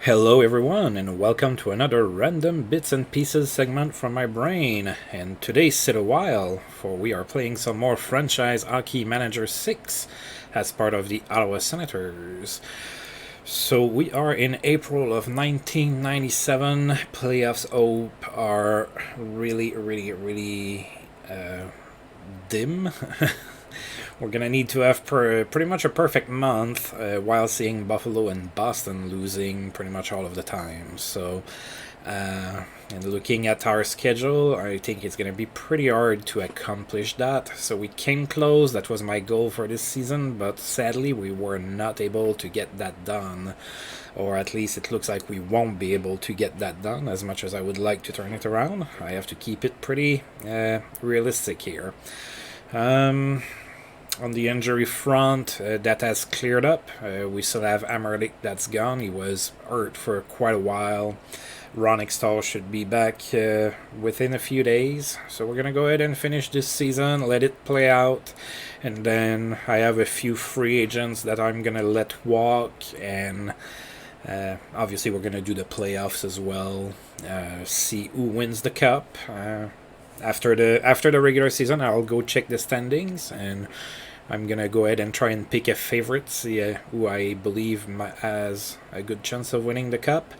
Hello everyone and welcome to another random bits and pieces segment from my brain. And today sit a while, for we are playing some more Franchise Hockey Manager 6 as part of the Ottawa Senators. So we are in April of 1997. Playoffs hope are really dim. We're gonna need to have pretty much a perfect month while seeing Buffalo and Boston losing pretty much all of the time. So, and looking at our schedule, I think it's gonna be pretty hard to accomplish that. So we came close. That was my goal for this season, but sadly we were not able to get that done. Or at least it looks like we won't be able to get that done as much as I would like to turn it around. I have to keep it pretty realistic here. On the injury front, that has cleared up. We still have Amerlik that's gone. He was hurt for quite a while. Ron Extall should be back within a few days. So we're going to go ahead and finish this season, let it play out. And then I have a few free agents that I'm going to let walk. And obviously we're going to do the playoffs as well. See who wins the cup. After the regular season, I'll go check the standings, and I'm gonna go ahead and try and pick a favorite, see who I believe has a good chance of winning the cup,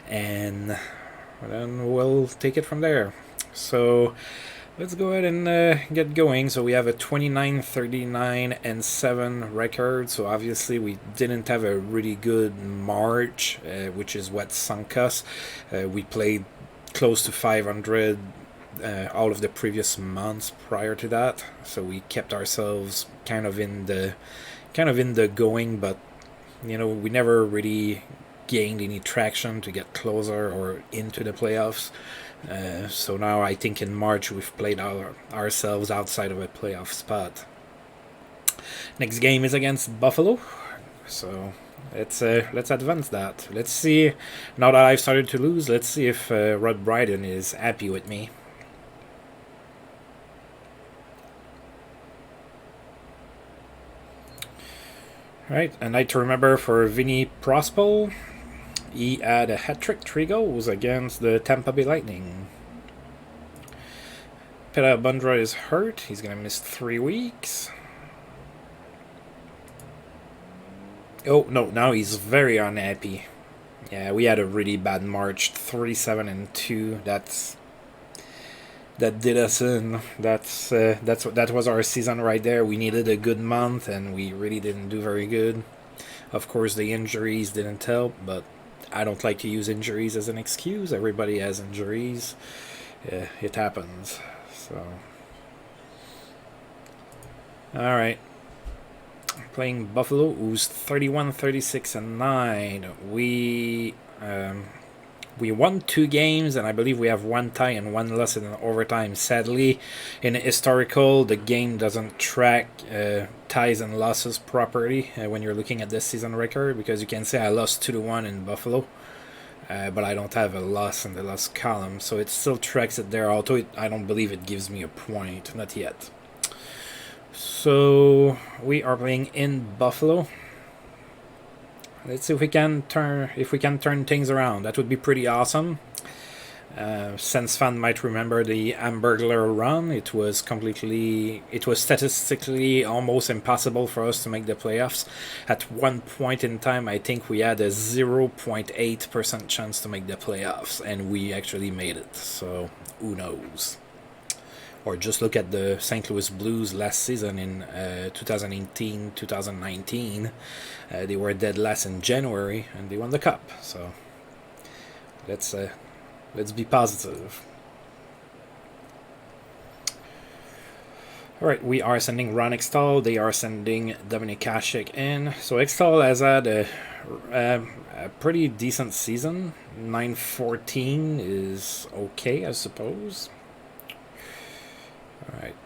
and then we'll take it from there. So let's go ahead and get going. So we have a 29, 39, and 7 record. So obviously we didn't have a really good March, which is what sunk us. We played close to 500. All of the previous months prior to that, so we kept ourselves kind of in the going, but we never really gained any traction to get closer or into the playoffs. So now I think in March we've played ourselves outside of a playoff spot. Next game is against Buffalo, so let's advance that. Let's see. Now that I've started to lose, let's see if Rod Brydon is happy with me. Right, a night to remember for Vinny Prospal. He had a hat-trick, 3 goals against the Tampa Bay Lightning. Peta Bundra is hurt. He's going to miss 3 weeks. Oh, no, now he's very unhappy. Yeah, we had a really bad March, 3-7-2. That did us in. That was our season right there. We needed a good month, and we really didn't do very good. Of course, the injuries didn't help, but I don't like to use injuries as an excuse. Everybody has injuries. Yeah, it happens. So, all right. Playing Buffalo, who's 31, 36, and 9. We won 2 games, and I believe we have 1 tie and 1 loss in overtime. Sadly, in historical, the game doesn't track ties and losses properly when you're looking at this season record, because you can say I lost 2-1 in Buffalo, but I don't have a loss in the loss column, so it still tracks it there, although I don't believe it gives me a point, not yet. So we are playing in Buffalo. Let's see if we can turn things around. That would be pretty awesome. Sens fan might remember the Hamburglar run. It was statistically almost impossible for us to make the playoffs. At one point in time, I think we had a 0.8% chance to make the playoffs, and we actually made it. So who knows? Or just look at the St. Louis Blues last season in 2018-2019. They were dead last in January, and they won the cup. So let's be positive. All right, we are sending Ron Extall. They are sending Dominic Hasek in. So Extall has had a pretty decent season. 9-14 is okay, I suppose. All right,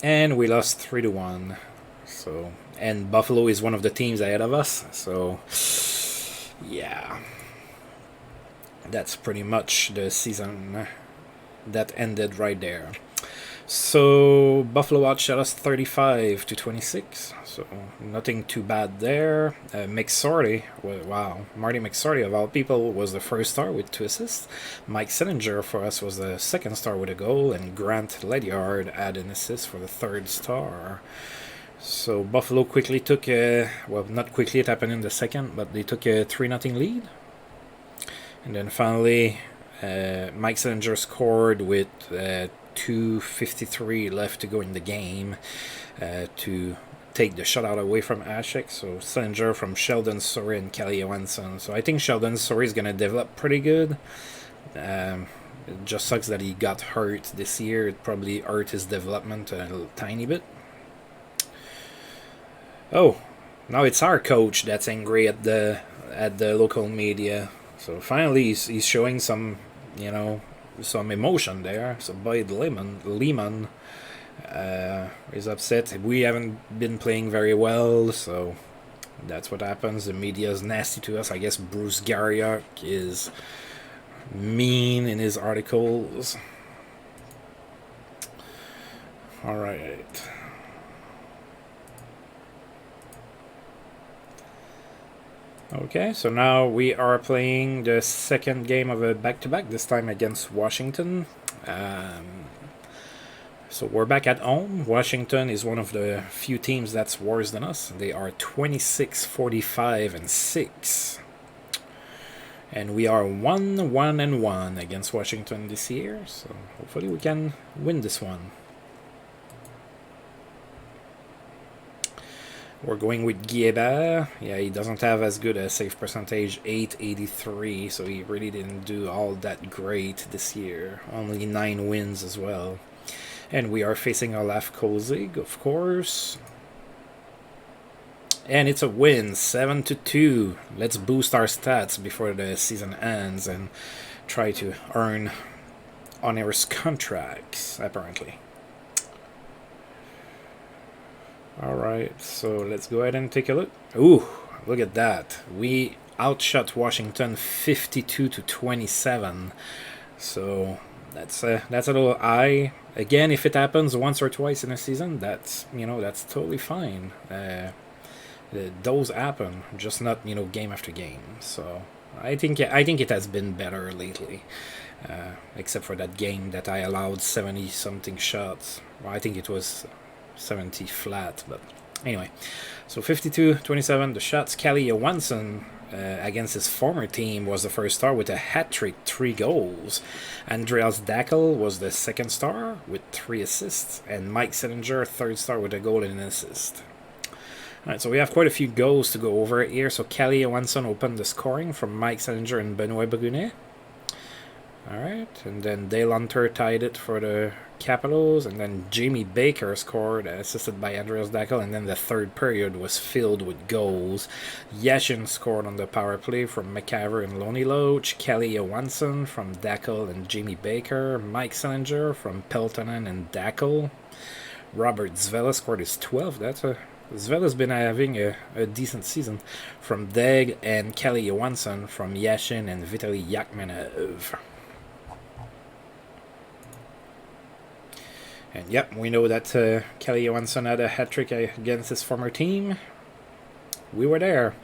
and we lost 3-1. So, and Buffalo is one of the teams ahead of us. So, yeah, that's pretty much the season that ended right there. So Buffalo outshot us 35-26. So nothing too bad there. McSorley, wow, Marty McSorley of all people was the first star with 2 assists. Mike Sillinger for us was the second star with a goal, and Grant Ledyard had an assist for the third star. So Buffalo quickly took well, not quickly, it happened in the second, but they took a 3-0 lead. And then finally, Mike Sillinger scored with 2:53 left to go in the game to take the shutout away from Ashek. So Sillinger from Sheldon Sorey and Kelly Johansson. So I think Sheldon Sorey is going to develop pretty good. It just sucks that he got hurt this year. It probably hurt his development a little tiny bit. Oh, now it's our coach that's angry at the local media. So finally he's showing some, some emotion there. So Boyd Lehman is upset. We haven't been playing very well, so that's what happens. The media is nasty to us. I guess Bruce Garriott is mean in his articles. All right. Okay, so now we are playing the second game of a back-to-back, this time against Washington. So we're back at home. Washington is one of the few teams that's worse than us. They are 26-45-6. And we are 1-1-1 against Washington this year. So hopefully we can win this one. We're going with Guilbert. Yeah, he doesn't have as good a save percentage, 883, so he really didn't do all that great this year. Only 9 wins as well. And we are facing Olaf Kozig, of course. And it's a win, 7-2. Let's boost our stats before the season ends and try to earn onerous contracts, apparently. Alright, so let's go ahead and take a look. Ooh, look at that. We outshot Washington 52-27. So that's a little high. Again, if it happens once or twice in a season, that's totally fine. Those happen, just not game after game. So I think it has been better lately, except for that game that I allowed 70 something shots. Well, I think it was 70 flat, but anyway. So 52-27, the shots. Kelly Johansson against his former team was the first star with a hat-trick, 3 goals. Andreas Dackel was the second star with 3 assists, and Mike Sillinger, third star with a goal and an assist. Alright, so we have quite a few goals to go over here. So Kelly Johansson opened the scoring from Mike Sillinger and Benoit Brunet. Alright, and then Dale Hunter tied it for the Capitals, and then Jamie Baker scored, assisted by Andreas Dackel, and then the third period was filled with goals. Yashin scored on the power play from McCaver and Loney Loach, Kelly Johansson from Dackel and Jamie Baker, Mike Sillinger from Peltonen and Dackel. Robert Zvela scored his 12th. Zvela's been having a decent season, from Deg, and Kelly Johansson from Yashin and Vitaly Yakhmanov. And yep, we know that Kelly Johansson had a hat-trick against his former team. We were there.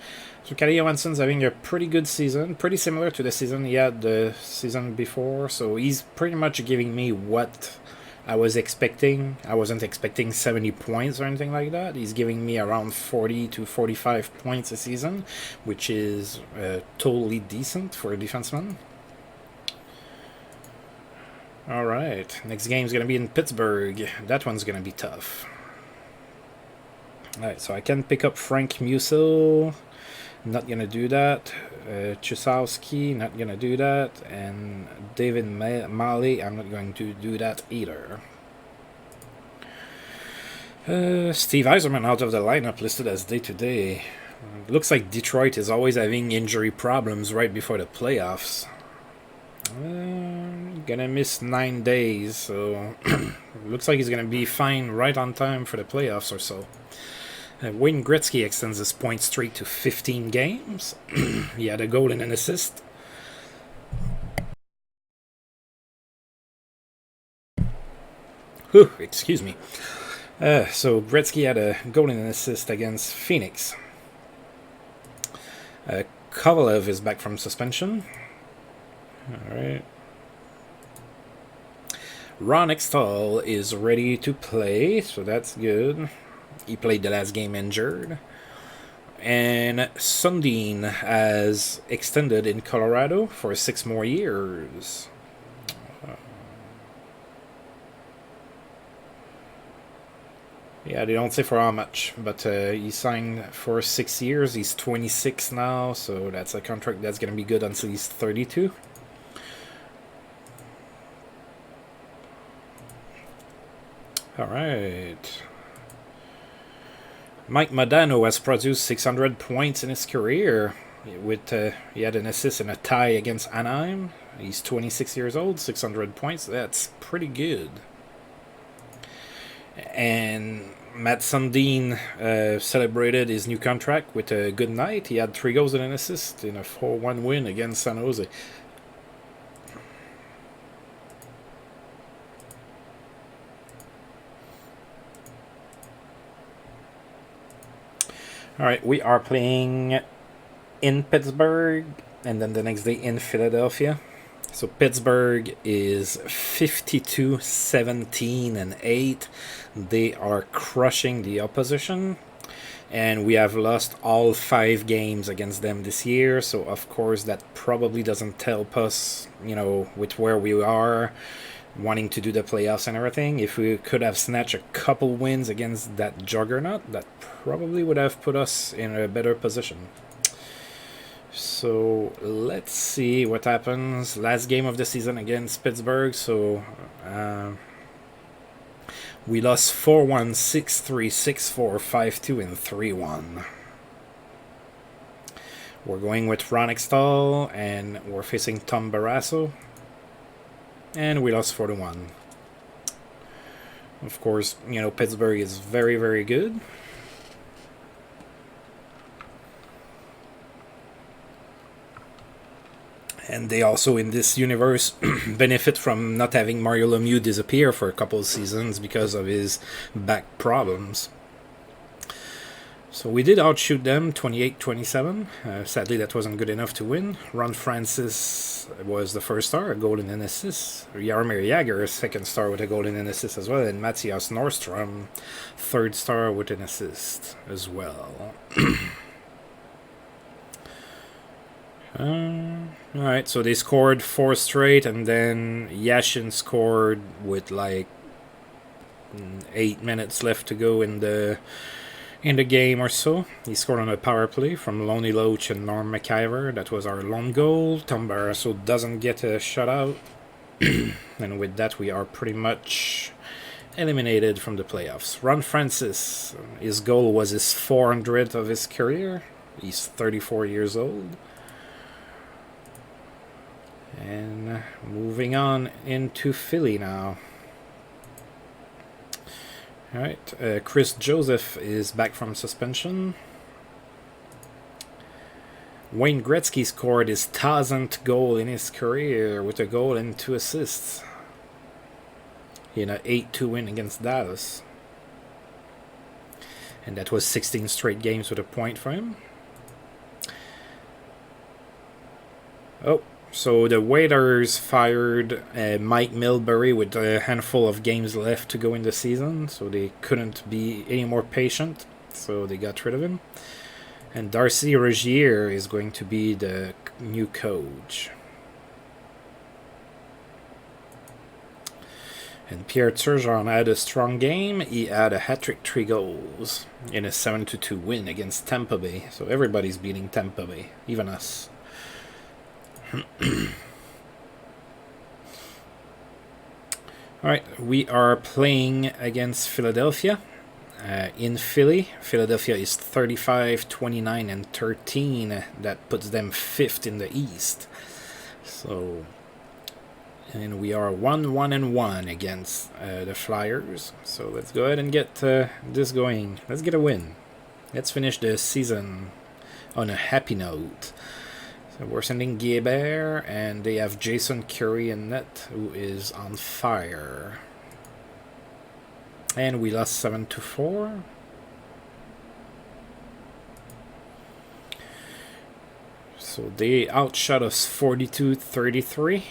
So Kelly Johansson's having a pretty good season, pretty similar to the season he had the season before. So he's pretty much giving me what I was expecting. I wasn't expecting 70 points or anything like that. He's giving me around 40 to 45 points a season, which is totally decent for a defenseman. Alright, next game's going to be in Pittsburgh. That one's going to be tough. Alright, so I can pick up Frank Musil. Not going to do that. Chusowski, not going to do that. And David Malley, I'm not going to do that either. Steve Yzerman out of the lineup, listed as day-to-day. Looks like Detroit is always having injury problems right before the playoffs. Gonna miss 9 days, so looks like he's gonna be fine right on time for the playoffs or so. Wayne Gretzky extends his point streak to 15 games. He had a goal and an assist. Whew, excuse me. So Gretzky had a goal and an assist against Phoenix. Kovalev is back from suspension. All right. Ron Extall is ready to play, so that's good. He played the last game injured. And Sundin has extended in Colorado for 6 more years. Yeah, they don't say for how much, but he signed for 6 years. He's 26 now, so that's a contract that's going to be good until he's 32. All right. Mike Modano has produced 600 points in his career. He had an assist and a tie against Anaheim. He's 26 years old, 600 points. That's pretty good. And Matt Sundin celebrated his new contract with a good night. He had 3 goals and an assist in a 4-1 win against San Jose. Alright, we are playing in Pittsburgh and then the next day in Philadelphia. So Pittsburgh is 52-17-8. They are crushing the opposition. And we have lost all 5 games against them this year. So of course that probably doesn't help us, with where we are, wanting to do the playoffs and everything. If we could have snatched a couple wins against that juggernaut, that probably would have put us in a better position. So let's see what happens. Last game of the season against Pittsburgh. So we lost 4-1, 6-3, 6-4, 5-2, and 3-1. We're going with Ron Extall, and we're facing Tom Barrasso. And we lost 4-1. Of course, Pittsburgh is very, very good. And they also, in this universe, benefit from not having Mario Lemieux disappear for a couple of seasons because of his back problems. So we did outshoot them 28-27. Sadly, that wasn't good enough to win. Ron Francis was the first star, a goal and an assist. Jaromir Jagr, second star with a goal and an assist as well. And Matthias Nordstrom, third star with an assist as well. Alright, so they scored 4 straight, and then Yashin scored with 8 minutes left to go in the game or so. He scored on a power play from Lonnie Loach and Norm McIver. That was our lone goal. Tom Barrasso doesn't get a shutout. And with that, we are pretty much eliminated from the playoffs. Ron Francis, his goal was his 400th of his career. He's 34 years old. And moving on into Philly now. Alright, Chris Joseph is back from suspension. Wayne Gretzky scored his 1000th goal in his career with a goal and 2 assists in an 8-2 win against Dallas. And that was 16 straight games with a point for him. Oh, so the Waiters fired Mike Milbury with a handful of games left to go in the season, so they couldn't be any more patient, so they got rid of him. And Darcy Rogier is going to be the new coach. And Pierre Turgeon had a strong game. He had a hat-trick, 3 goals in a 7-2 win against Tampa Bay. So everybody's beating Tampa Bay, even us. Alright, we are playing against Philadelphia in Philly. Philadelphia is 35, 29, and 13. That puts them 5th in the East. So, and we are 1-1-1 against the Flyers. So let's go ahead and get this going. Let's get a win. Let's finish the season on a happy note. So we're sending Guébert, and they have Jason Curry in net, who is on fire. And we lost 7-4. So they outshot us 42-33.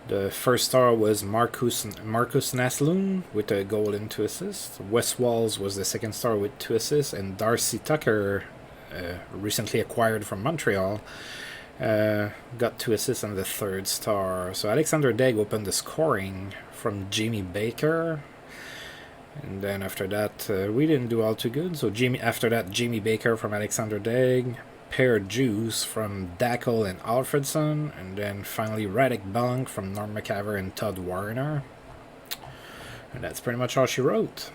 The first star was Marcus Naslund with a goal and 2 assists. Wes Walls was the second star with 2 assists. And Darcy Tucker, recently acquired from Montreal, got 2 assists on the third star. So Alexander Degg opened the scoring from Jamie Baker. And then after that, we didn't do all too good. So after that, Jamie Baker from Alexander Degg, Per Juice from Dackel and Alfredson, and then finally Radek Bunk from Norm McIver and Todd Warner. And that's pretty much all she wrote.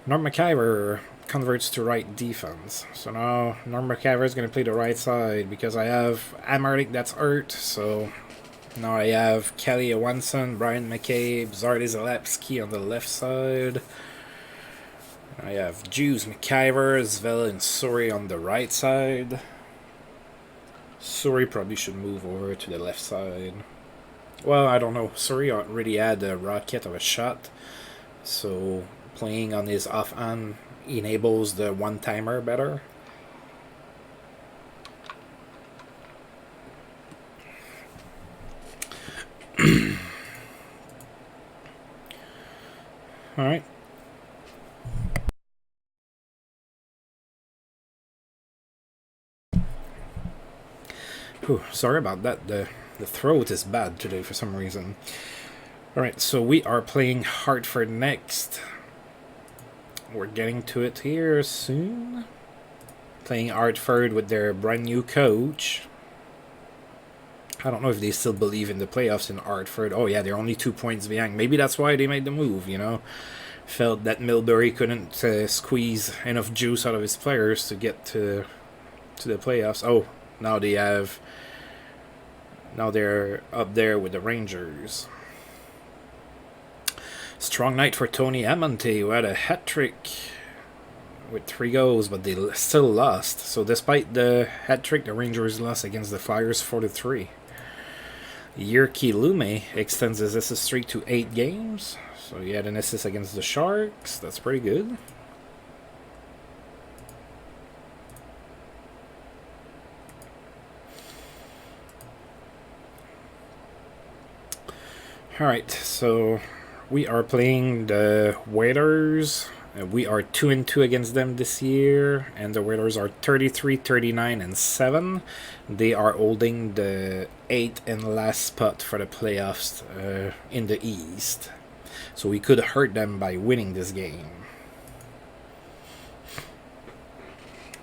Norm McIver converts to right defense. So now Norm McIver is going to play the right side because I have Amarlik that's hurt. So now I have Kelly Johansson, Brian McCabe, Zardy Zalewski on the left side. I have Juice, McIver, Zvel, and Suri on the right side. Suri probably should move over to the left side. Well, I don't know. Suri already had a rocket of a shot. So playing on his offhand enables the one-timer better. Alright. Sorry about that. The throat is bad today for some reason. Alright, so we are playing Hartford next. We're getting to it here soon. Playing Hartford with their brand new coach. I don't know if they still believe in the playoffs in Hartford. Oh yeah, they're only 2 points behind. Maybe that's why they made the move, you know. Felt that Milbury couldn't squeeze enough juice out of his players to get to the playoffs. Oh, now they're up there with the Rangers. Strong night for Tony Amonte, who had a hat trick with 3 goals, but they still lost. So despite the hat trick, the Rangers lost against the Flyers 4-3. Yerky Lume extends his assist streak to 8 games. So he had an assist against the Sharks. That's pretty good. Alright, so we are playing the Whalers. We are 2-2 against them this year, and the Whalers are 33, 39, and 7. They are holding the 8th and last spot for the playoffs in the East. So we could hurt them by winning this game.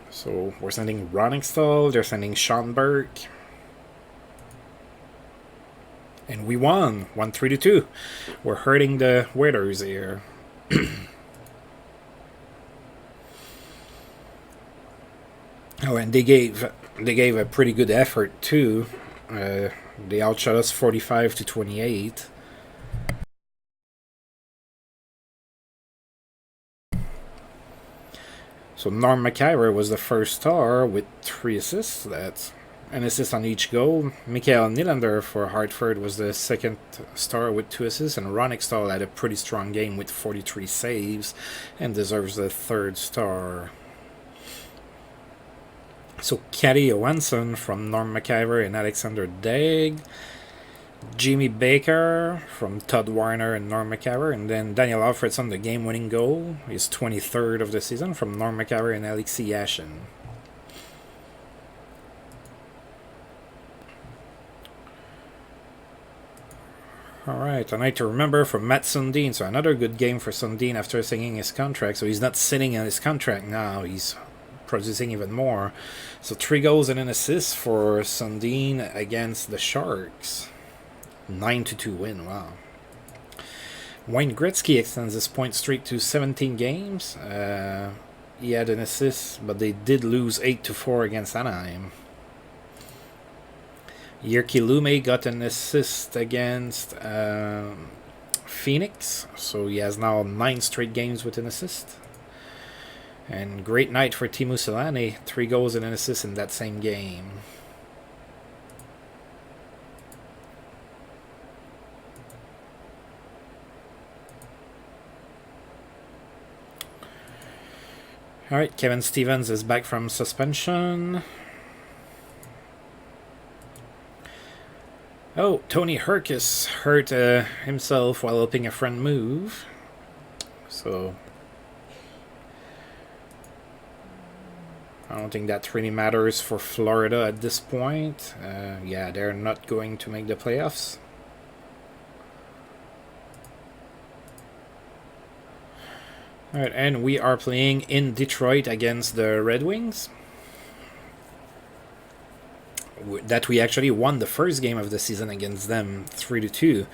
So we're sending Ronningstall, they're sending Sean Burke. And we won 1-3-2. We're hurting the Whalers here. Oh, and they gave a pretty good effort too. They outshot us 45-28. So Norm McIver was the first star with 3 assists. That's an assist on each goal. Mikael Nylander for Hartford was the second star with 2 assists, and Ron Extall had a pretty strong game with 43 saves and deserves the 3rd star. So Kelly Johansson from Norm McIver and Alexander Degg. Jamie Baker from Todd Warner and Norm McIver, and then Daniel Alfredson, the game-winning goal, his 23rd of the season from Norm McIver and Alexei Yashin. Alright, a night to remember from Matt Sundin. So another good game for Sundin after signing his contract. So he's not sitting on his contract now, he's producing even more. So 3 goals and an assist for Sundin against the Sharks. 9-2 win, wow. Wayne Gretzky extends his point streak to 17 games. He had an assist, but they did lose 8-4 against Anaheim. Yerky Lume got an assist against Phoenix, so he has now 9 straight games with an assist. And great night for Teemu Selanne, 3 goals and an assist in that same game. All right, Kevin Stevens is back from suspension. Oh, Tony Herkus hurt himself while helping a friend move. So I don't think that really matters for Florida at this point. Yeah, they're not going to make the playoffs. All right, and we are playing in Detroit against the Red Wings. That we actually won the first game of the season against them 3-2.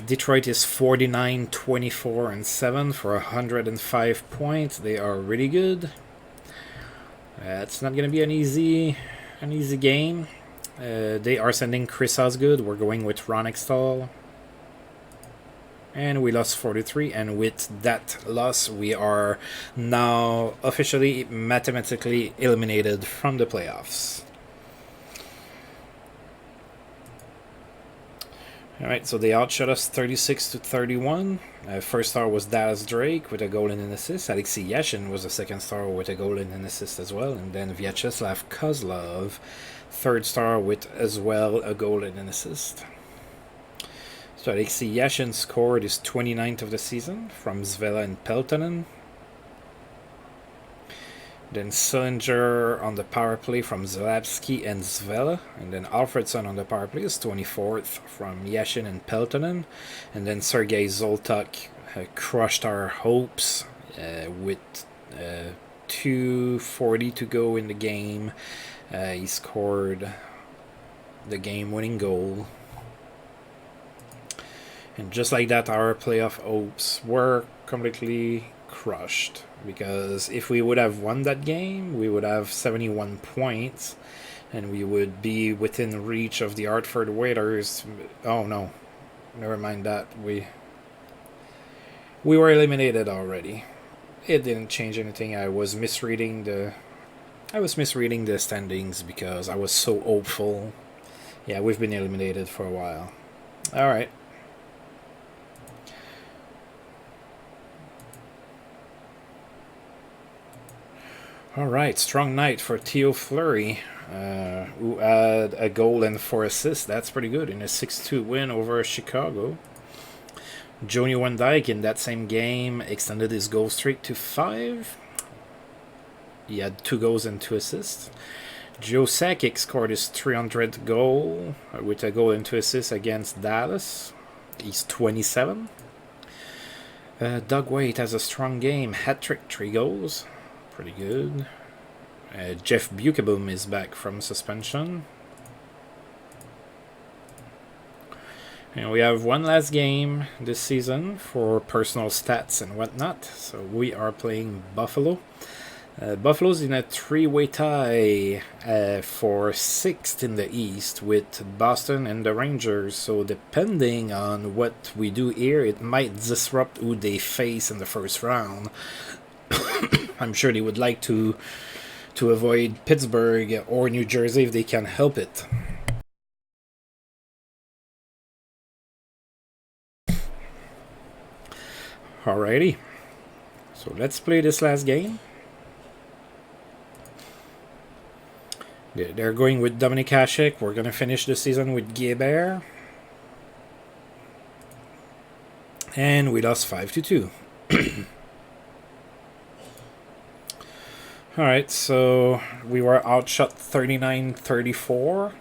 Detroit is 49-24-7 for 105 points. They are really good. It's not going to be an easy game. They are sending Chris Osgood. We're going with Ron Extall. And we lost 43, and with that loss, we are now officially mathematically eliminated from the playoffs. Alright, so they outshot us 36-31. First star was Dallas Drake with a goal and an assist. Alexei Yashin was the second star with a goal and an assist as well. And then Vyacheslav Kozlov, third star with as well a goal and an assist. So Alexei Yashin scored his 29th of the season from Zvela and Peltonen. Then Sullinger on the power play from Zalapsky and Zvela. And then Alfredson on the power play is 24th from Yashin and Peltonen. And then Sergei Zoltak crushed our hopes with 2:40 to go in the game. He scored the game-winning goal. And just like that, our playoff hopes were completely crushed. Because if we would have won that game, we would have 71 points. And we would be within reach of the Hartford Whalers. Oh no, never mind that. We were eliminated already. It didn't change anything. I was misreading the standings because I was so hopeful. Yeah, we've been eliminated for a while. All right. All right, strong night for Theo Fleury, who had a goal and 4 assists. That's pretty good in a 6-2 win over Chicago. Johnny Van Dyke in that same game extended his goal streak to 5. He had 2 goals and 2 assists. Joe Sakic scored his 300th goal with a goal and 2 assists against Dallas. He's 27. Doug Waite has a strong game, hat-trick, 3 goals. Pretty good. Jeff Bukaboom is back from suspension. And we have one last game this season for personal stats and whatnot. So we are playing Buffalo. Buffalo's in a 3-way tie for 6th in the East with Boston and the Rangers. So depending on what we do here, it might disrupt who they face in the first round. I'm sure they would like to avoid Pittsburgh or New Jersey if they can help it. Alrighty, so let's play this last game. They're going with Dominik Hasek. We're going to finish the season with Guébert. And we lost 5-2. Alright, so we were outshot 39-34.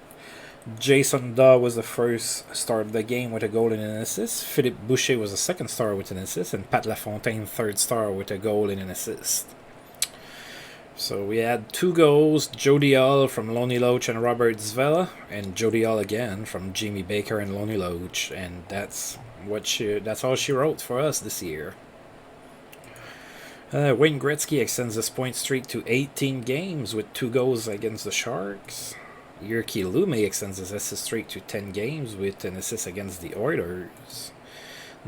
Jason Daw was the first star of the game with a goal and an assist. Philippe Boucher was the second star with an assist. And Pat Lafontaine, third star with a goal and an assist. So we had 2 goals, Jody Hall from Lonnie Loach and Robert Zvela, and Jody Hall again from Jamie Baker and Lonnie Loach, and that's all she wrote for us this year. Wayne Gretzky extends his point streak to 18 games with 2 goals against the Sharks. Jyrki Lume extends his assist streak to 10 games with an assist against the Oilers.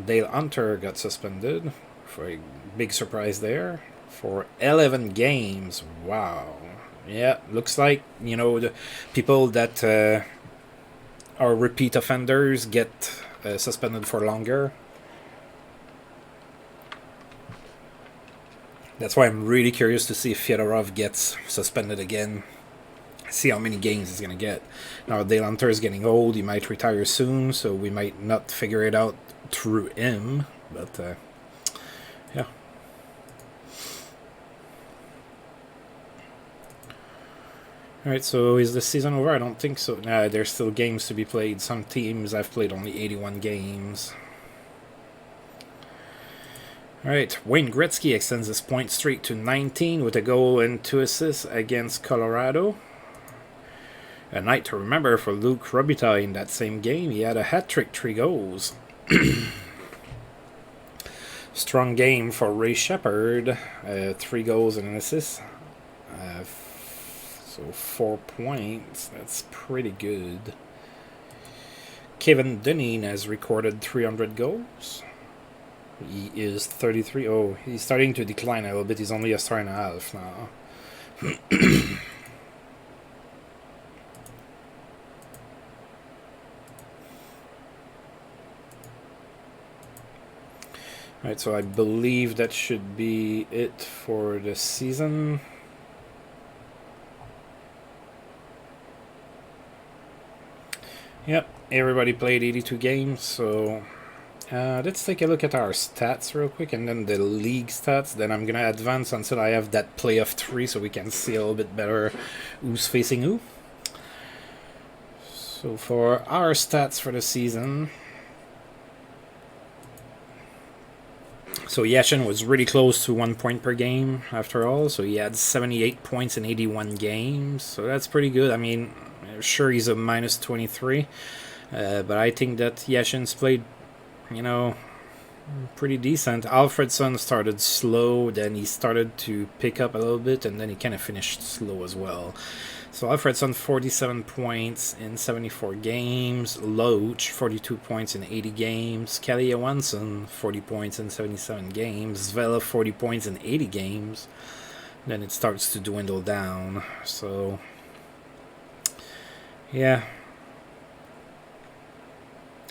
Dale Hunter got suspended for a big surprise there. For 11 games. Wow. Yeah, looks like, the people that are repeat offenders get suspended for longer. That's why I'm really curious to see if Fyodorov gets suspended again. See how many games he's going to get. Now, Dale Hunter is getting old. He might retire soon, so we might not figure it out through him. But, yeah. Alright, so is the season over? I don't think so. Nah, there's still games to be played. Some teams have played only 81 games. Alright, Wayne Gretzky extends his point streak to 19 with a goal and 2 assists against Colorado. A night to remember for Luc Robitaille in that same game. He had a hat-trick, 3 goals. Strong game for Ray Shepherd. 3 goals and an assist. So 4 points. That's pretty good. Kevin Dunning has recorded 300 goals. He is 33. Oh, he's starting to decline a little bit. He's only a star and a half now. Right, so I believe that should be it for the season. Yep, everybody played 82 games, so let's take a look at our stats real quick, and then the league stats. Then I'm going to advance until I have that playoff 3 so we can see a little bit better who's facing who. So for our stats for the season... So Yashin was really close to 1 point per game after all. So he had 78 points in 81 games. So that's pretty good. I mean, sure he's a minus 23. But I think that Yashin's played, you know, pretty decent. Alfredson started slow. Then he started to pick up a little bit. And then he kind of finished slow as well. So Alfredson 47 points in 74 games. Loach 42 points in 80 games. Kelly Johansson 40 points in 77 games. Zvela 40 points in 80 games. Then it starts to dwindle down. So yeah,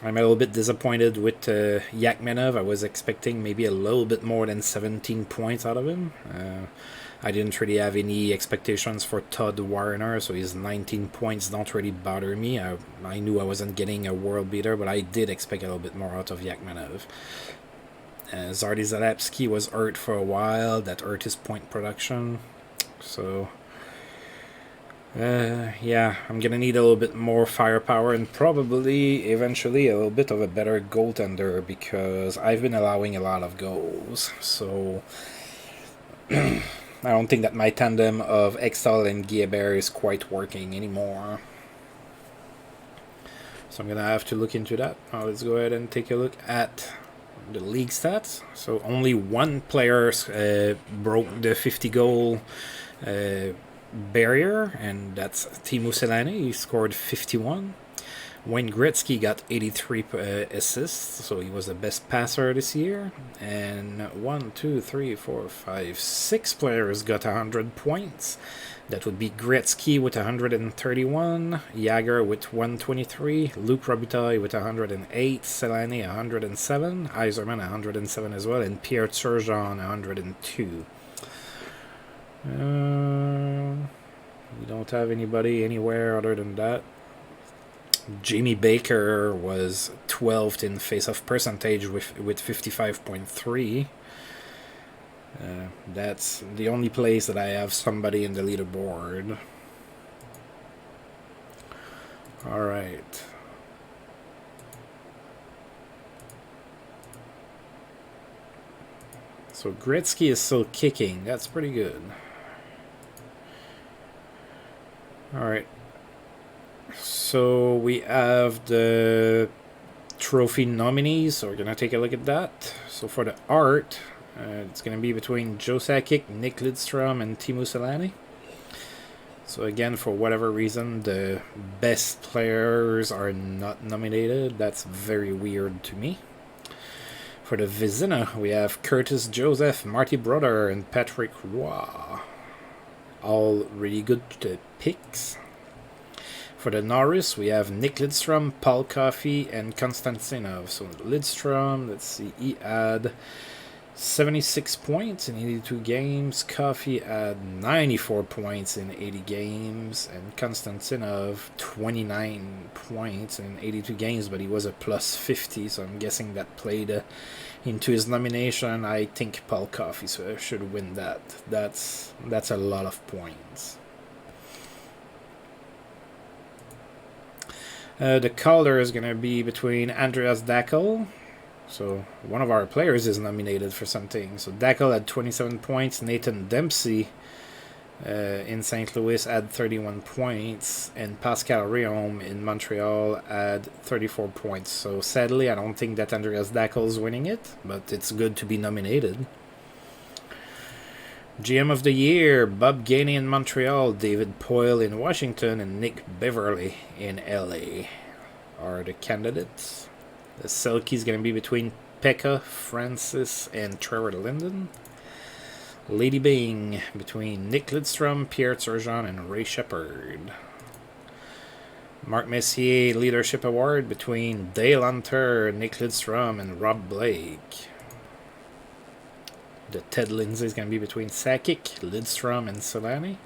I'm a little bit disappointed with Yakmenov. I was expecting maybe a little bit more than 17 points out of him. I didn't really have any expectations for Todd Warner, so his 19 points don't really bother me. I knew I wasn't getting a world beater, but I did expect a little bit more out of Yakmenov. Zardy Zalapsky was hurt for a while. That hurt his point production. So, yeah, I'm going to need a little bit more firepower and probably eventually a little bit of a better goaltender because I've been allowing a lot of goals. So... I don't think that my tandem of Extall and Guilbert is quite working anymore. So I'm going to have to look into that. Now let's go ahead and take a look at the league stats. So only one player broke the 50-goal barrier, and that's Teemu Selanne. He scored 51. Wayne Gretzky got 83 assists, so he was the best passer this year. And 6 players got 100 points. That would be Gretzky with 131, Jagger with 123, Luc Robitaille with 108, Selanne 107, Yzerman 107 as well, and Pierre Turgeon 102. We don't have anybody anywhere other than that. Jamie Baker was 12th in face-off percentage with 55.3. That's the only place that I have somebody in the leaderboard. Alright. So Gretzky is still kicking. That's pretty good. Alright. So we have the trophy nominees, so we're going to take a look at that. So for the art, it's going to be between Joe Sakic, Nick Lidstrom, and Teemu Selanne. So again, for whatever reason, the best players are not nominated. That's very weird to me. For the Vizina, we have Curtis Joseph, Marty Brodeur, and Patrick Roy. All really good picks. For the Norris, we have Nick Lidstrom, Paul Coffey, and Konstantinov. So Lidstrom, let's see, he had 76 points in 82 games. Coffee had 94 points in 80 games. And Konstantinov, 29 points in 82 games, but he was a plus 50, so I'm guessing that played into his nomination. I think Paul Coffey should win that. That's a lot of points. The Calder is going to be between Andreas Dackel. So one of our players is nominated for something. So Dackel had 27 points. Nathan Dempsey in St. Louis had 31 points. And Pascal Réaume in Montreal had 34 points. So sadly, I don't think that Andreas Dackel is winning it. But it's good to be nominated. GM of the Year, Bob Gainey in Montreal, David Poyle in Washington, and Nick Beverly in LA are the candidates. The Selkie is going to be between Pekka, Francis, and Trevor Linden. Lady Bing between Nick Lidstrom, Pierre Turgeon, and Ray Shepard. Mark Messier Leadership Award between Dale Hunter, Nick Lidstrom, and Rob Blake. The Ted Lindsay is going to be between Sakic, Lidstrom, and Solani.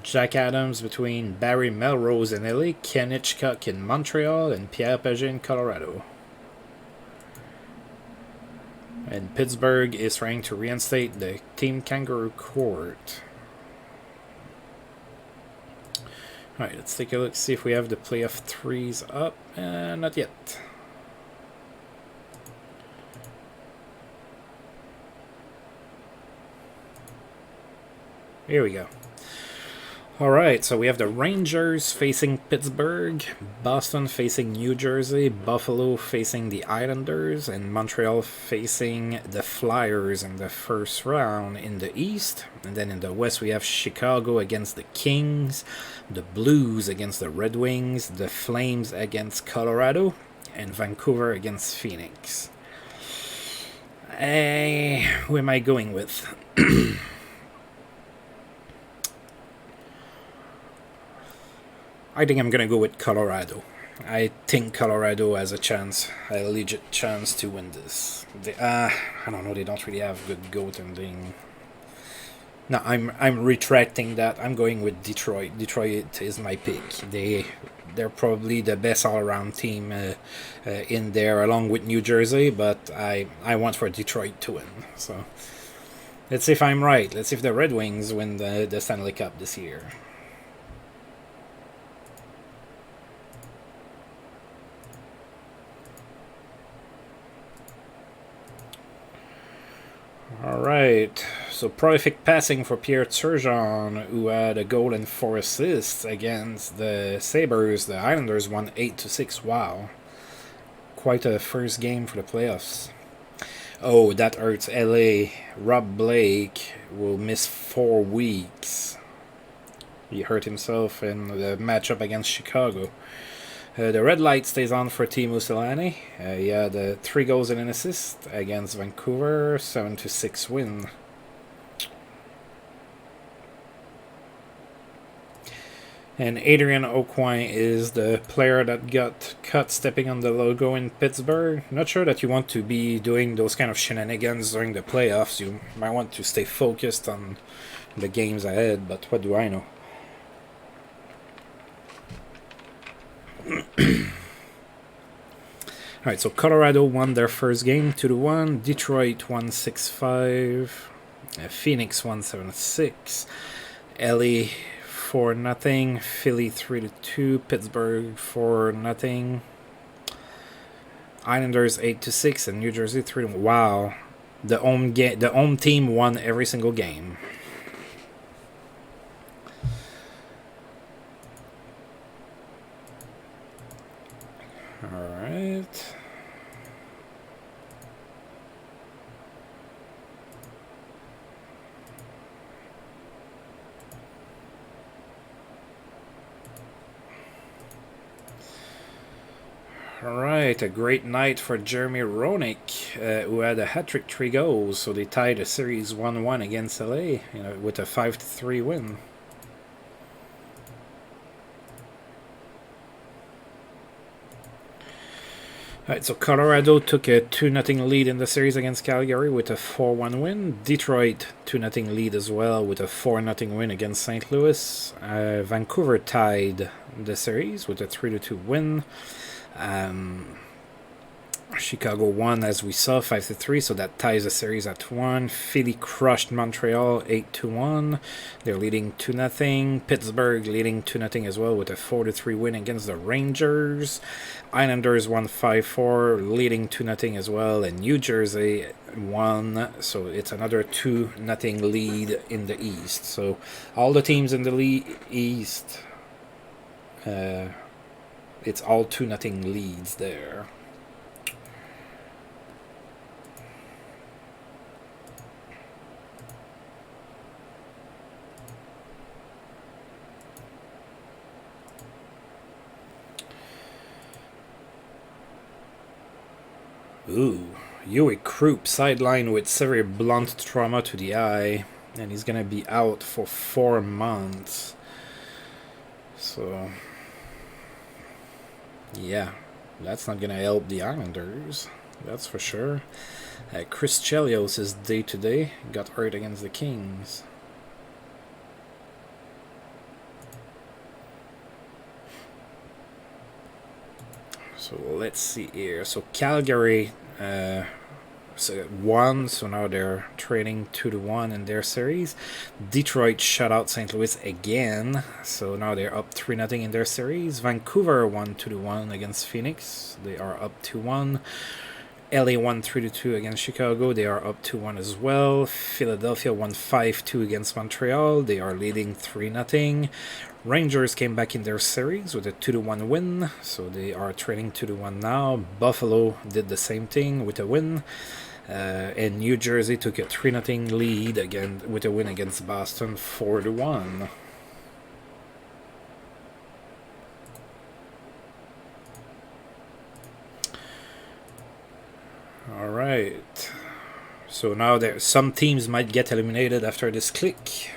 Jack Adams between Barry Melrose in LA, Ken Hitchcock in Montreal, and Pierre Paget in Colorado. And Pittsburgh is trying to reinstate the Team Kangaroo Court. Alright, let's take a look, see if we have the playoff threes up. Not yet. Here we go. Alright, so we have the Rangers facing Pittsburgh, Boston facing New Jersey, Buffalo facing the Islanders, and Montreal facing the Flyers in the first round in the East. And then in the West we have Chicago against the Kings, the Blues against the Red Wings, the Flames against Colorado, and Vancouver against Phoenix. Who am I going with? I think I'm going to go with Colorado. I think Colorado has a legit chance to win this. I don't know, they don't really have good goaltending. No, I'm retracting that. I'm going with Detroit. Detroit is my pick. They're probably the best all-around team in there, along with New Jersey, but I want for Detroit to win. So let's see if I'm right. Let's see if the Red Wings win the Stanley Cup this year. Alright, so prolific passing for Pierre Turgeon, who had a goal and 4 assists against the Sabres. The Islanders won 8-6. Wow. Quite a first game for the playoffs. Oh, that hurts LA. Rob Blake will miss 4 weeks. He hurt himself in the matchup against Chicago. The red light stays on for Teemu Selanne. He had 3 goals and an assist against Vancouver, 7-6 win. And Adrian Aucoin is the player that got cut stepping on the logo in Pittsburgh. Not sure that you want to be doing those kind of shenanigans during the playoffs. You might want to stay focused on the games ahead, but what do I know? Alright, so Colorado won their first game 2-1. Detroit won 6-5. Phoenix won 7-6. LA 4-0. Philly 3-2. Pittsburgh 4-0. Islanders 8-6, and New Jersey 3-1. Wow, the home team won every single game. Alright. Alright, a great night for Jeremy Roenick, who had a hat-trick 3 goals, so they tied a series 1-1 against LA, with a 5-3 win. Alright, so Colorado took a 2-0 lead in the series against Calgary with a 4-1 win. Detroit 2-0 lead as well with a 4-0 win against St. Louis. Vancouver tied the series with a 3-2 win. Chicago won, as we saw, 5-3, so that ties the series at 1. Philly crushed Montreal 8-1. They're leading 2-0. Pittsburgh leading 2-0 as well with a 4-3 win against the Rangers. Islanders won 5-4, leading 2-0 as well. And New Jersey won, so it's another 2-0 lead in the East. So all the teams in the East, it's all 2-0 leads there. Ooh, Yui Krupp sidelined with severe blunt trauma to the eye, and he's gonna be out for 4 months. So, yeah, that's not gonna help the Islanders, that's for sure. Chris Chelios is day-to-day, got hurt against the Kings. So let's see here. So Calgary won, so now they're trading 2-1 in their series. Detroit shut out St. Louis again, so now they're up 3-0 in their series. Vancouver won 2-1 against Phoenix. They are up 2-1. LA won 3-2 against Chicago. They are up 2-1 as well. Philadelphia won 5-2 against Montreal. They are leading 3-0. Rangers came back in their series with a 2-1 win, so they are trailing 2-1 now. Buffalo did the same thing with a win. And New Jersey took a 3-0 lead again with a win against Boston 4-1. Alright, so now some teams might get eliminated after this click.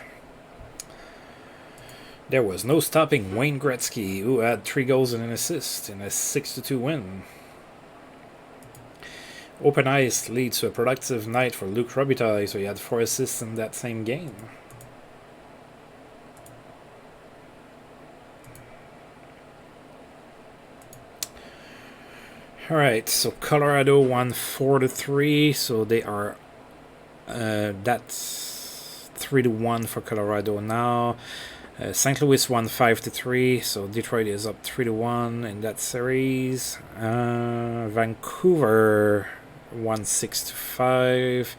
There was no stopping Wayne Gretzky, who had 3 goals and an assist in a 6-2 win. Open ice leads to a productive night for Luc Robitaille, so he had 4 assists in that same game. Alright, so Colorado won 4-3, so they are that's 3-1 for Colorado now. St. Louis won 5-3, so Detroit is up 3-1 in that series. Vancouver won 6-5.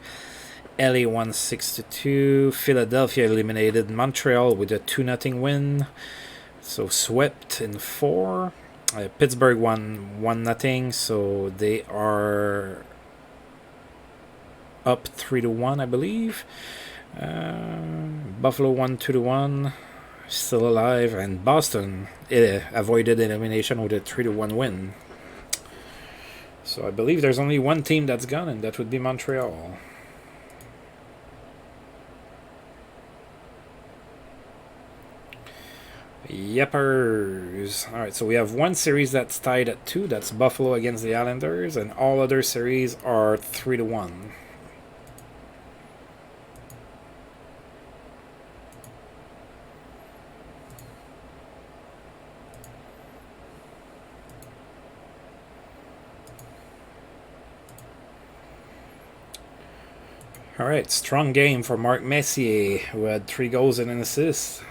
LA won 6-2. Philadelphia eliminated Montreal with a 2-0 win, so swept in 4. Pittsburgh won 1-0, so they are up 3-1, I believe. Buffalo won 2-1, still alive, and Boston avoided elimination with a 3-1 win. So I believe there's only one team that's gone, and that would be Montreal. Yepers. Alright, so we have one series that's tied at 2. That's Buffalo against the Islanders, and all other series are 3-1. Alright, strong game for Mark Messier, who had 3 goals and an assist.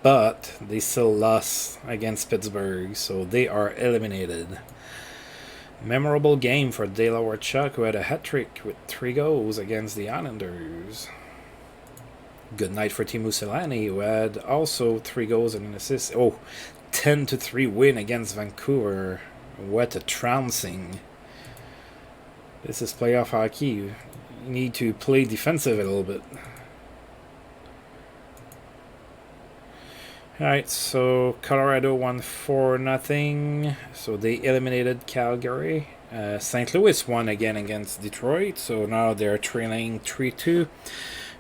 But they still lost against Pittsburgh, so they are eliminated. Memorable game for Delaware Chuck, who had a hat-trick with 3 goals against the Islanders. Good night for Teemu Selanne, who had also 3 goals and an assist. Oh, 10-3 win against Vancouver. What a trouncing. This is playoff hockey. You need to play defensive a little bit. Alright, so Colorado won 4-0, so they eliminated Calgary. St. Louis won again against Detroit, so now they're trailing 3-2.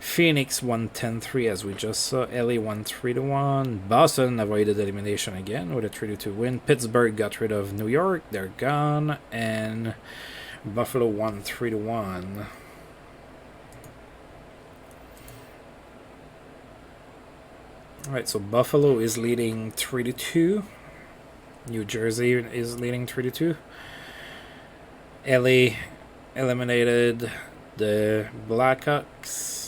Phoenix won 10-3 as we just saw. LA won 3-1. Boston avoided elimination again with a 3-2 win. Pittsburgh got rid of New York. They're gone. And Buffalo won 3-1. Alright, so Buffalo is leading 3-2. New Jersey is leading 3-2. LA eliminated the Blackhawks.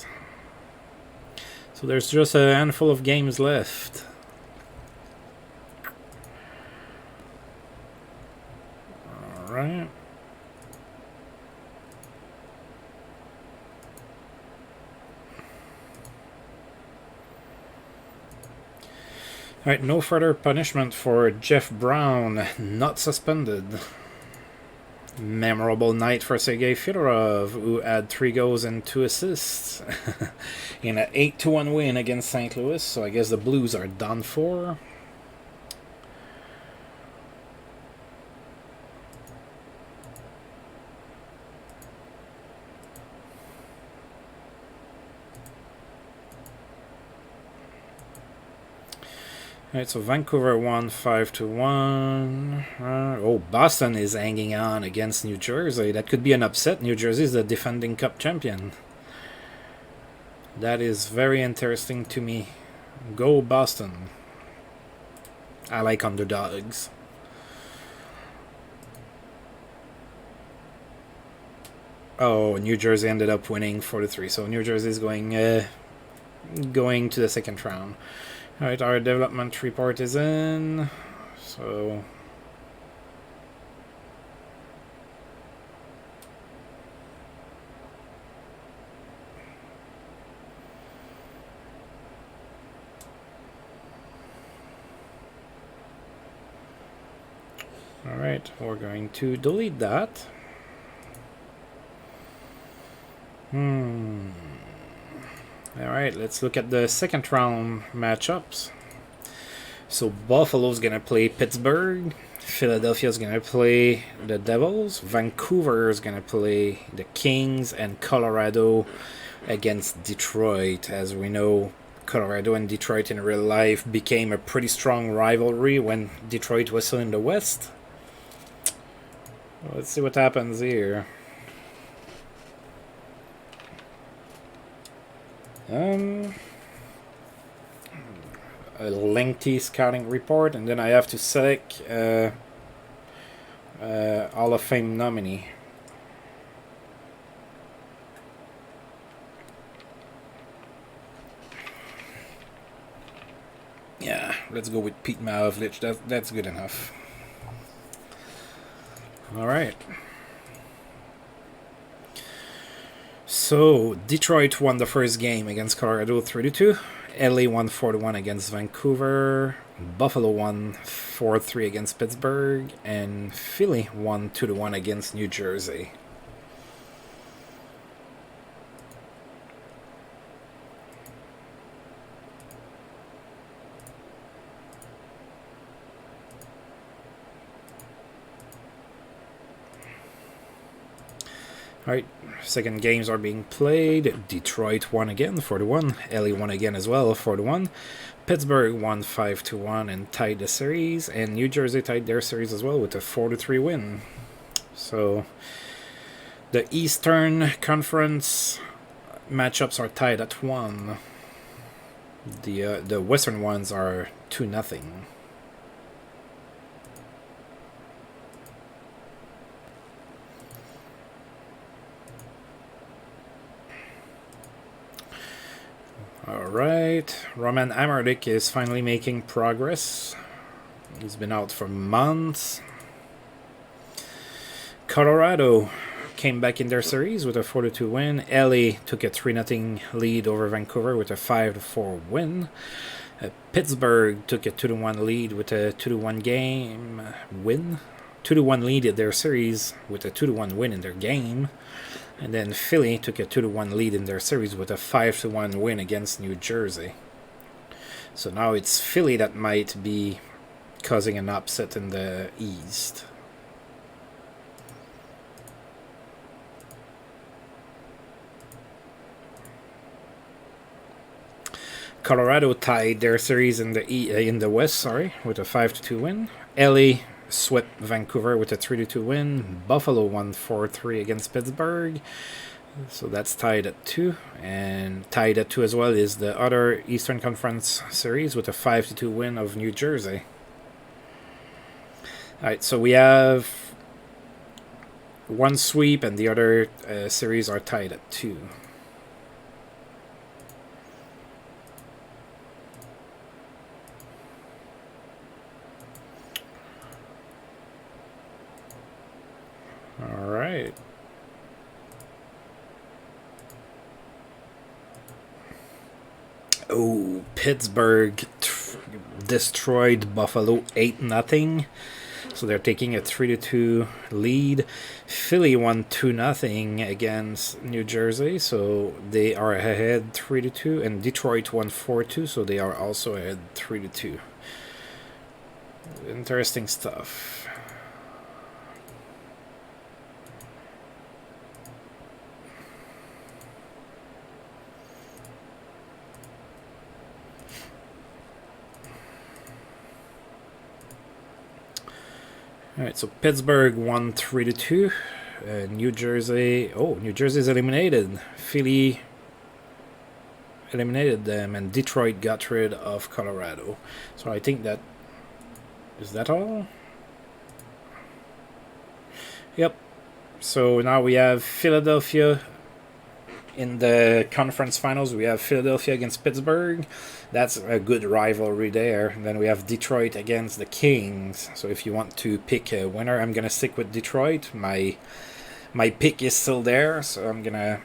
So there's just a handful of games left. Alright. Alright, no further punishment for Jeff Brown, not suspended. Memorable night for Sergei Fedorov, who had 3 goals and 2 assists in an 8-1 win against St. Louis. So I guess the Blues are done for. Alright, so Vancouver won 5-1. Oh, Boston is hanging on against New Jersey. That could be an upset. New Jersey is the defending Cup champion. That is very interesting to me. Go Boston. I like underdogs. Oh, New Jersey ended up winning 4-3. So New Jersey is going to the second round. Alright, our development report is in. So alright, we're going to delete that. Alright, let's look at the second round matchups. So Buffalo's gonna play Pittsburgh. Philadelphia's gonna play the Devils. Vancouver's gonna play the Kings, and Colorado against Detroit. As we know, Colorado and Detroit in real life became a pretty strong rivalry when Detroit was still in the West. Let's see what happens here. A lengthy scouting report, and then I have to select Hall of Fame nominee. Yeah, let's go with Pete Maravlich. That's good enough. All right. So Detroit won the first game against Colorado 3-2. LA won 4-1 against Vancouver. Buffalo won 4-3 against Pittsburgh, and Philly won 2-1 against New Jersey. Alright, second games are being played. Detroit won again, 4-1. LA won again as well, 4-1. Pittsburgh won 5-1 and tied the series. And New Jersey tied their series as well with a 4-3 win. So the Eastern Conference matchups are tied at 1. The Western ones are 2-0. Alright, Roman Amerlik is finally making progress. He's been out for months. Colorado came back in their series with a 4-2 win. LA took a 3-0 lead over Vancouver with a 5-4 win. Pittsburgh took a 2-1 lead with a 2-1 game win. 2-1 lead in their series with a 2-1 win in their game. And then Philly took a 2-1 lead in their series with a 5-1 win against New Jersey. So now it's Philly that might be causing an upset in the East. Colorado tied their series in the West, sorry, with a 5-2 win. LA swept Vancouver with a 3-2 win. Buffalo won 4-3 against Pittsburgh. So that's tied at 2. And tied at 2 as well is the other Eastern Conference series with a 5-2 win of New Jersey. Alright, so we have one sweep and the other series are tied at 2. Alright. Oh, Pittsburgh destroyed Buffalo 8-0. So they're taking a 3-2 lead. Philly won 2-0 against New Jersey, so they are ahead 3-2. And Detroit won 4-2, so they are also ahead 3-2. Interesting stuff. Alright, so Pittsburgh won 3-2. New Jersey... Oh, New Jersey's eliminated. Philly eliminated them, and Detroit got rid of Colorado. So I think that... Is that all? Yep. So now we have Philadelphia in the conference finals. We have Philadelphia against Pittsburgh. That's a good rivalry there. And then we have Detroit against the Kings. So if you want to pick a winner, I'm gonna stick with Detroit. My pick is still there, so I'm gonna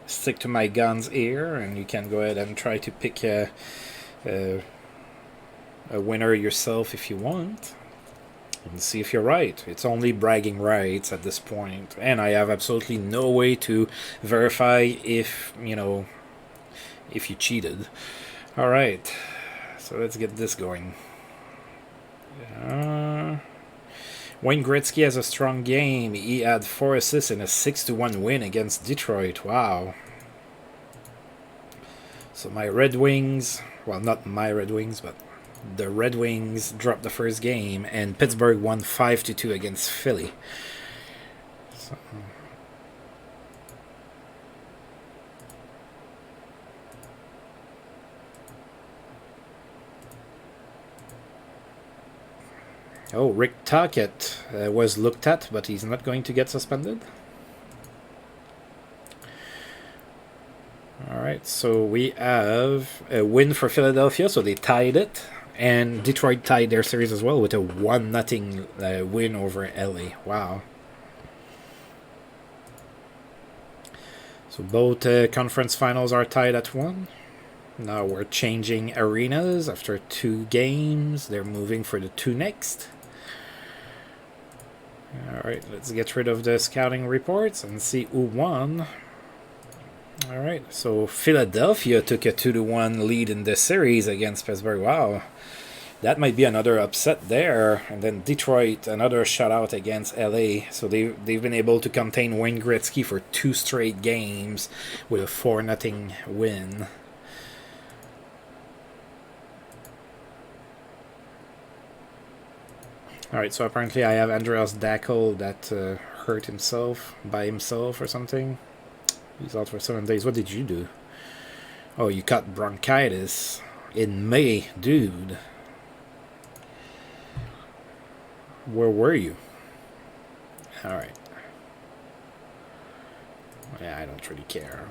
stick to my guns here, and you can go ahead and try to pick a winner yourself if you want. And see if you're right. It's only bragging rights at this point, and I have absolutely no way to verify if you cheated. All right, so let's get this going. Wayne Gretzky has a strong game. He had 4 assists in a 6-1 win against Detroit. Wow. So my Red Wings, well, not my Red Wings, but the Red Wings dropped the first game, and Pittsburgh won 5-2 against Philly. So. Oh, Rick Tocchet was looked at, but he's not going to get suspended. Alright, so we have a win for Philadelphia, so they tied it. And Detroit tied their series as well with a 1-0 win over LA. Wow. So both conference finals are tied at 1. Now we're changing arenas after 2 games. They're moving for the 2 next. Alright, let's get rid of the scouting reports and see who won. Alright, so Philadelphia took a 2-1 lead in the series against Pittsburgh. Wow. That might be another upset there. And then Detroit, another shutout against LA. So they've been able to contain Wayne Gretzky for 2 straight games with a 4-0 win. Alright, so apparently I have Andreas Dackel that hurt himself by himself or something. He's out for 7 days. What did you do? Oh, you caught bronchitis in May, dude. Where were you? Alright. Yeah, I don't really care.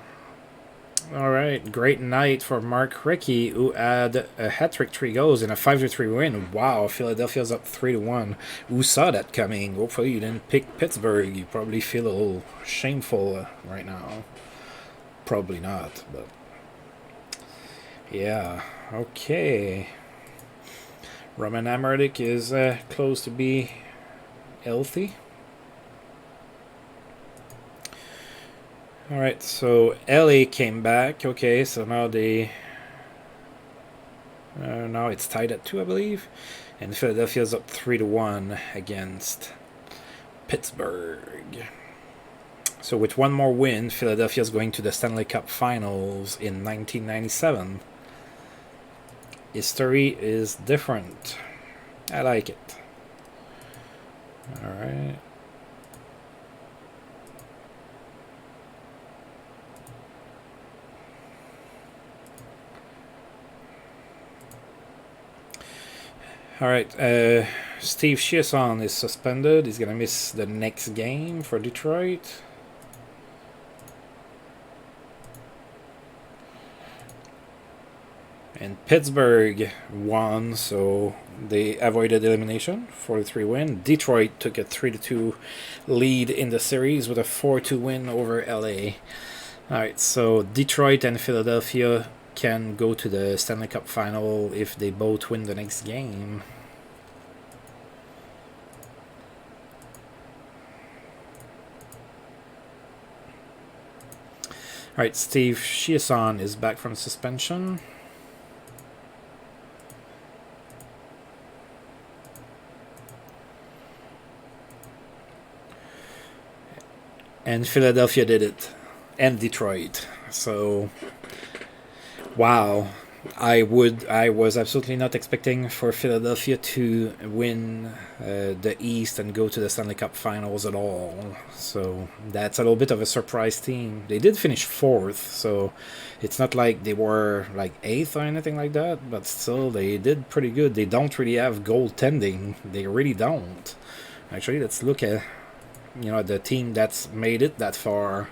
Alright, great night for Mark Recchi, who had a hat-trick, 3 goals, and a 5-3 win. Wow, Philadelphia's up 3-1. Who saw that coming? Hopefully you didn't pick Pittsburgh. You probably feel a little shameful right now. Probably not, but... yeah, okay. Roman Amerdic is close to be healthy. Alright, so LA came back. Okay, so now they... now it's tied at 2, I believe. And Philadelphia's up 3-1 against Pittsburgh. So with one more win, Philadelphia is going to the Stanley Cup Finals in 1997. History is different. I like it. All right. All right. Steve Chiasson is suspended. He's gonna miss the next game for Detroit. And Pittsburgh won, so they avoided elimination. 4-3 win. Detroit took a 3-2 lead in the series with a 4-2 win over LA. Alright, so Detroit and Philadelphia can go to the Stanley Cup final if they both win the next game. Alright, Steve Chiasson is back from suspension. And Philadelphia did it. And Detroit. So, wow. I was absolutely not expecting for Philadelphia to win the East and go to the Stanley Cup Finals at all. So that's a little bit of a surprise team. They did finish 4th, so it's not like they were like 8th or anything like that, but still they did pretty good. They don't really have goaltending. They really don't. Actually, let's look at the team that's made it that far.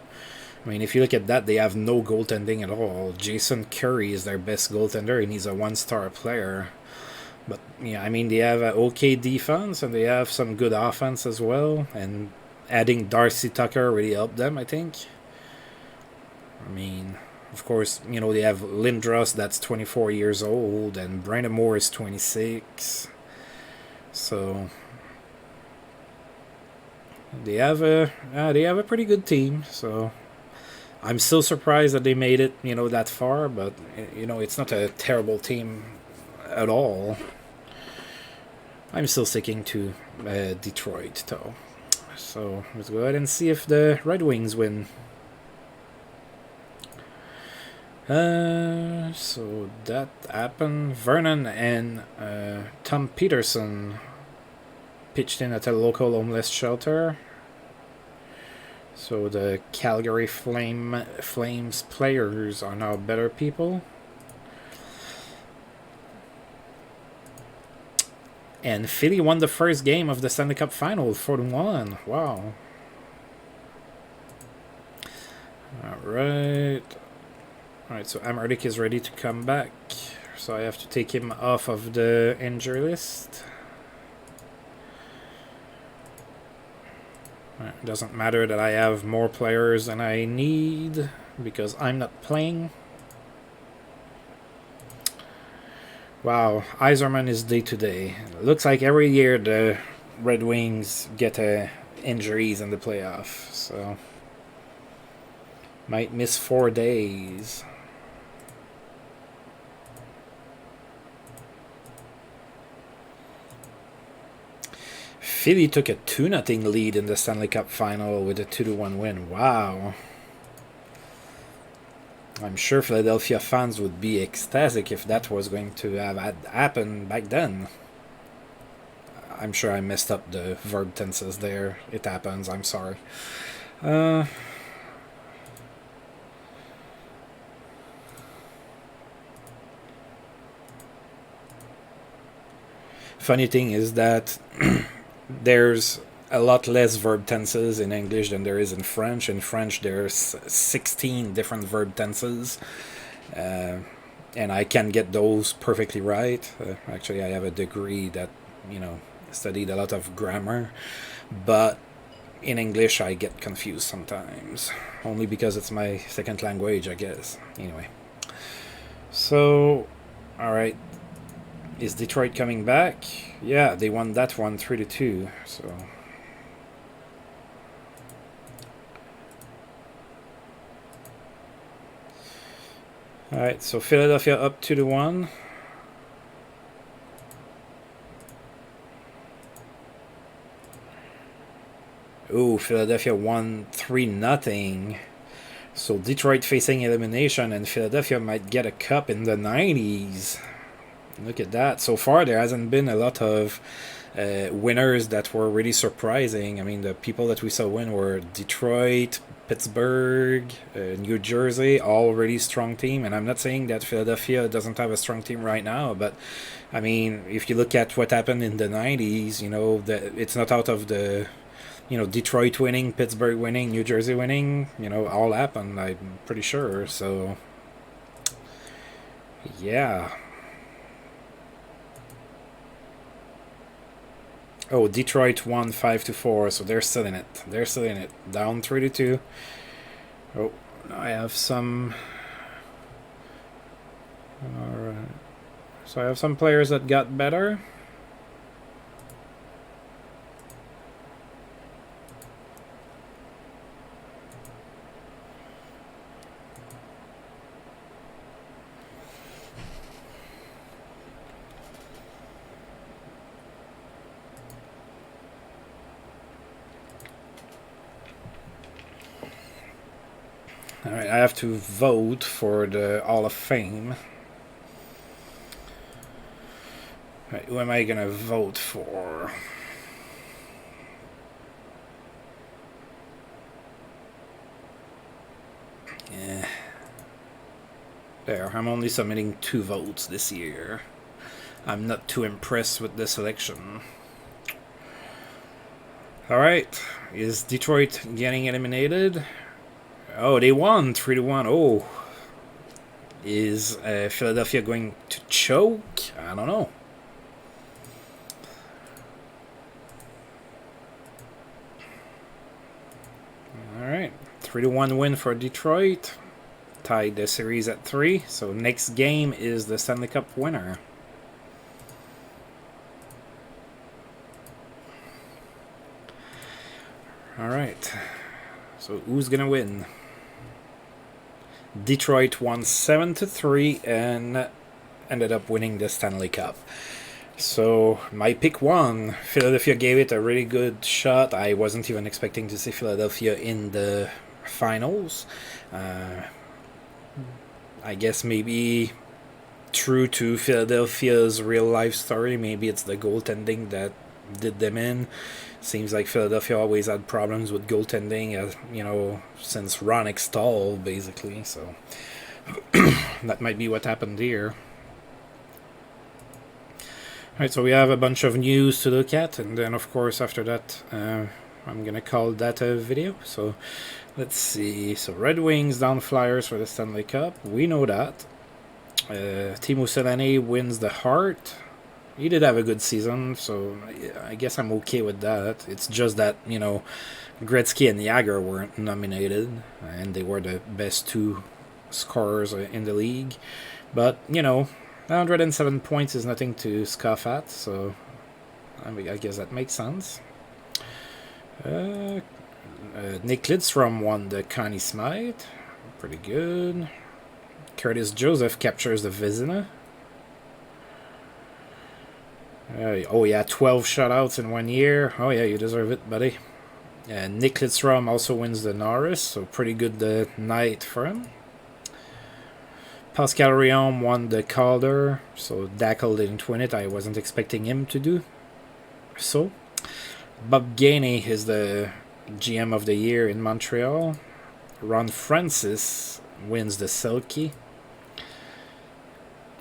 I mean, if you look at that, they have no goaltending at all. Jason Curry is their best goaltender, and he's a one-star player. But, yeah, I mean, they have an okay defense, and they have some good offense as well. And adding Darcy Tucker really helped them, I think. I mean, of course, they have Lindros, that's 24 years old, and Brandon Moore is 26. So they have a pretty good team. So I'm still surprised that they made it, that far, but, it's not a terrible team at all. I'm still sticking to Detroit, though. So let's go ahead and see if the Red Wings win. So that happened. Vernon and Tom Peterson pitched in at a local homeless shelter. So the Calgary Flames players are now better people. And Philly won the first game of the Stanley Cup Final, 4-1. Wow. Alright, so Amerdic is ready to come back. So I have to take him off of the injury list. It doesn't matter that I have more players than I need because I'm not playing. Wow, Yzerman is day-to-day. Looks like every year the Red Wings get injuries in the playoffs, so might miss 4 days. Philly took a 2-0 lead in the Stanley Cup Final with a 2-1 win. Wow. I'm sure Philadelphia fans would be ecstatic if that was going to have happened back then. I'm sure I messed up the verb tenses there. It happens, I'm sorry. Funny thing is that there's a lot less verb tenses in English than there is in French. In French, there's 16 different verb tenses, and I can get those perfectly right. Actually, I have a degree that, studied a lot of grammar, but in English, I get confused sometimes, only because it's my second language, I guess. Anyway, so, all right. Is Detroit coming back? Yeah, they won that one 3-2, so... Alright, so Philadelphia up 2-1. Ooh, Philadelphia won 3-0. So Detroit facing elimination, and Philadelphia might get a cup in the 90s. Look at that. So far, there hasn't been a lot of winners that were really surprising. I mean, the people that we saw win were Detroit, Pittsburgh, New Jersey, all really strong team. And I'm not saying that Philadelphia doesn't have a strong team right now, but I mean, if you look at what happened in the 90s, it's not out of the, Detroit winning, Pittsburgh winning, New Jersey winning, all happened, I'm pretty sure. So, yeah. Oh, Detroit won 5-4, so they're still in it. They're still in it. Down 3-2. Oh, I have some. Alright. So I have some players that got better. Alright, I have to vote for the Hall of Fame. Right, who am I gonna vote for? Yeah. There, I'm only submitting 2 votes this year. I'm not too impressed with the selection. Alright, is Detroit getting eliminated? Oh, they won 3-1. Oh. Is Philadelphia going to choke? I don't know. Alright. 3-1 win for Detroit. Tied the series at 3. So next game is the Stanley Cup winner. Alright. So who's gonna win? Detroit won 7-3 and ended up winning the Stanley Cup. So my pick won. Philadelphia gave it a really good shot. I wasn't even expecting to see Philadelphia in the finals. I guess maybe true to Philadelphia's real life story, maybe it's the goaltending that did them in. Seems like Philadelphia always had problems with goaltending, since Ron Extall, basically. So that might be what happened here. Alright, so we have a bunch of news to look at, and then of course after that I'm gonna call that a video. So let's see. So Red Wings down Flyers for the Stanley Cup. We know that. Teemu Selanne wins the Hart. He did have a good season, so I guess I'm okay with that. It's just that, Gretzky and Jagr weren't nominated, and they were the best 2 scorers in the league. But, 107 points is nothing to scoff at, so I guess that makes sense. Nick Lidstrom won the Connie Smythe. Pretty good. Curtis Joseph captures the Vizina. Oh yeah, 12 shutouts in 1 year. Oh yeah, you deserve it, buddy. Nick Lidstrom also wins the Norris, so pretty good night for him. Pascal Riom won the Calder, so Dackel didn't win it. I wasn't expecting him to do so. Bob Gainey is the GM of the year in Montreal. Ron Francis wins the Selke.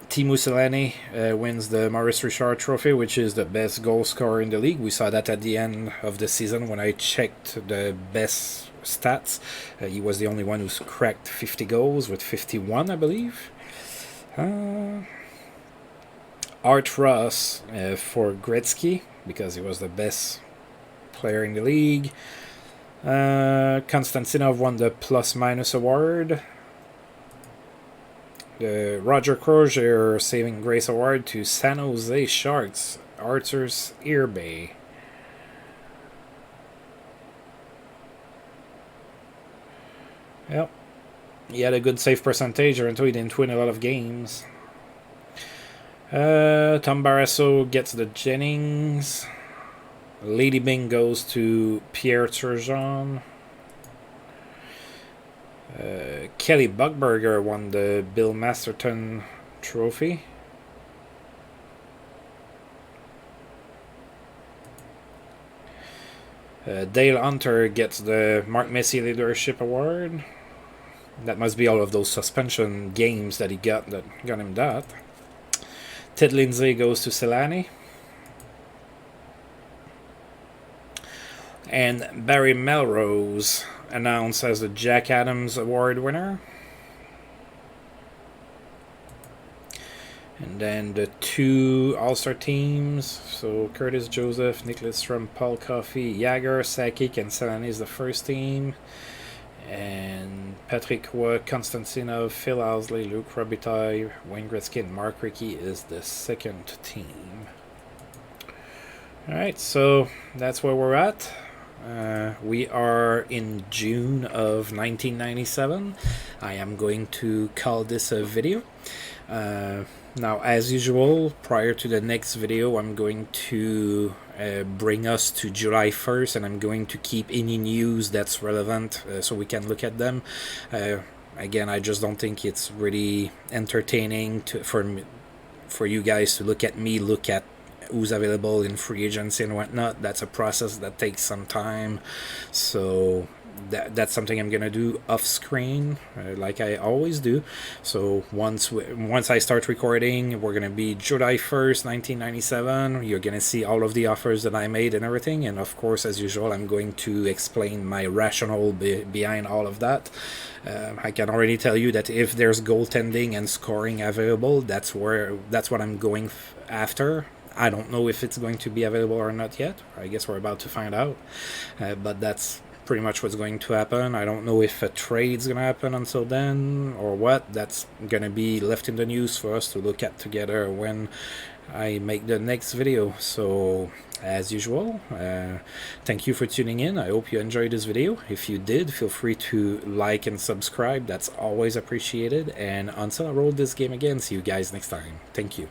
Teemu Selanne wins the Maurice Richard Trophy, which is the best goal scorer in the league. We saw that at the end of the season when I checked the best stats. He was the only one who's cracked 50 goals with 51, I believe. Art Ross for Gretzky, because he was the best player in the league. Konstantinov won the Plus-Minus Award. The Roger Crozier Saving Grace Award to San Jose Sharks, Arthur's Irbe. Yep. He had a good save percentage until he didn't win a lot of games. Tom Barrasso gets the Jennings. Lady Bing goes to Pierre Turgeon. Kelly Buckberger won the Bill Masterton Trophy. Dale Hunter gets the Mark Messier Leadership Award. That must be all of those suspension games that he got that got him that. Ted Lindsay goes to Selani. And Barry Melrose announced as the Jack Adams Award winner. And then the 2 All-Star teams, so Curtis Joseph, Nicholas Strom, Paul Coffey, Jagger, Sakic, and Selani is the first team. And Patrick Roy, Konstantinov, Phil Housley, Luke Robitaille, Wayne Gretzky, and Mark Rickey is the second team. Alright, so that's where we're at. We are in June of 1997. I am going to call this a video. Now, as usual, prior to the next video, I'm going to bring us to July 1st, and I'm going to keep any news that's relevant so we can look at them. Again, I just don't think it's really entertaining for you guys to look at me, look at who's available in free agency and whatnot. That's a process that takes some time. So that's something I'm gonna do off screen, like I always do. So once I start recording, we're gonna be July 1st, 1997. You're gonna see all of the offers that I made and everything, and of course, as usual, I'm going to explain my rationale behind all of that. I can already tell you that if there's goaltending and scoring available, that's what I'm going after. I don't know if it's going to be available or not yet. I guess we're about to find out, but that's pretty much what's going to happen. I don't know if a trade's gonna happen until then or what. That's gonna be left in the news for us to look at together when I make the next video. So as usual, thank you for tuning in. I hope you enjoyed this video. If you did, feel free to like and subscribe. That's always appreciated. And until I roll this game again, see you guys next time. Thank you.